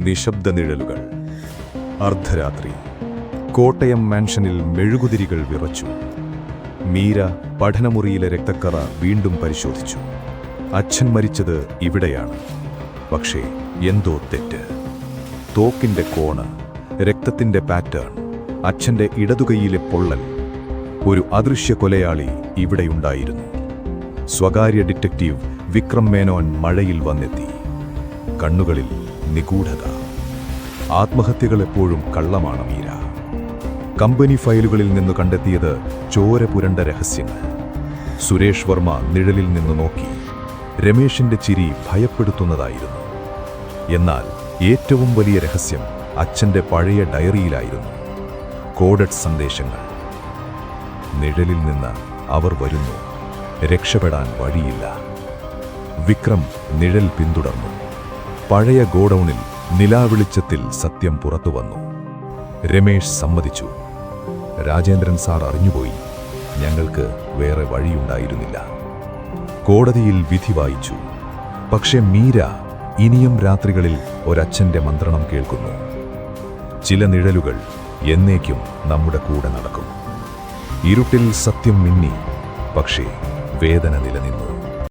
നിശബ്ദ നിഴലുകൾ. അർദ്ധരാത്രി. കോട്ടയം മാൻഷനിൽ മെഴുകുതിരികൾ വിറച്ചു. മീര പഠനമുറിയിലെ രക്തക്കറ വീണ്ടും പരിശോധിച്ചു. അച്ഛൻ മരിച്ചത് ഇവിടെയാണ്. പക്ഷേ എന്തോ തെറ്റ്. തോക്കിന്റെ കോണ്, രക്തത്തിന്റെ പാറ്റേൺ, അച്ഛന്റെ ഇടതുകൈയിലെ പൊള്ളൽ. ഒരു അദൃശ്യ കൊലയാളി ഇവിടെയുണ്ടായിരുന്നു. സ്വകാര്യ ഡിറ്റക്റ്റീവ് വിക്രം മേനോൻ മഴയിൽ വന്നെത്തി. കണ്ണുകളിൽ നിഗൂഢത. ആത്മഹത്യകൾ എപ്പോഴും കള്ളമാണ് മീര. കമ്പനി ഫയലുകളിൽ നിന്ന് കണ്ടെത്തിയത് ചോര പുരണ്ട രഹസ്യങ്ങൾ. സുരേഷ് വർമ്മ നിഴലിൽ നിന്ന് നോക്കി. രമേശിന്റെ ചിരി ഭയപ്പെടുത്തുന്നതായിരുന്നു. എന്നാൽ ഏറ്റവും വലിയ രഹസ്യം അച്ഛന്റെ പഴയ ഡയറിയിലായിരുന്നു. കോഡഡ് സന്ദേശങ്ങൾ. നിഴലിൽ നിന്ന് അവർ വരുന്നു. രക്ഷപ്പെടാൻ വഴിയില്ല. വിക്രം നിഴൽ പിന്തുടർന്നു. പഴയ ഗോഡൌണിൽ നിലാവെളിച്ചത്തിൽ സത്യം പുറത്തുവന്നു. രമേശ് സമ്മതിച്ചു. രാജേന്ദ്രൻ സാർ അറിഞ്ഞുപോയി. ഞങ്ങൾക്ക് വേറെ വഴിയുണ്ടായിരുന്നില്ല. കോടതിയിൽ വിധി വായിച്ചു. പക്ഷെ മീര ഇനിയും രാത്രികളിൽ ഒരച്ഛന്റെ മന്ത്രണം കേൾക്കുന്നു. ചില നിഴലുകൾ എന്നേക്കും നമ്മുടെ കൂടെ നടക്കും. ഇരുട്ടിൽ സത്യം മിന്നി, പക്ഷേ വേദന നിലനിന്നു.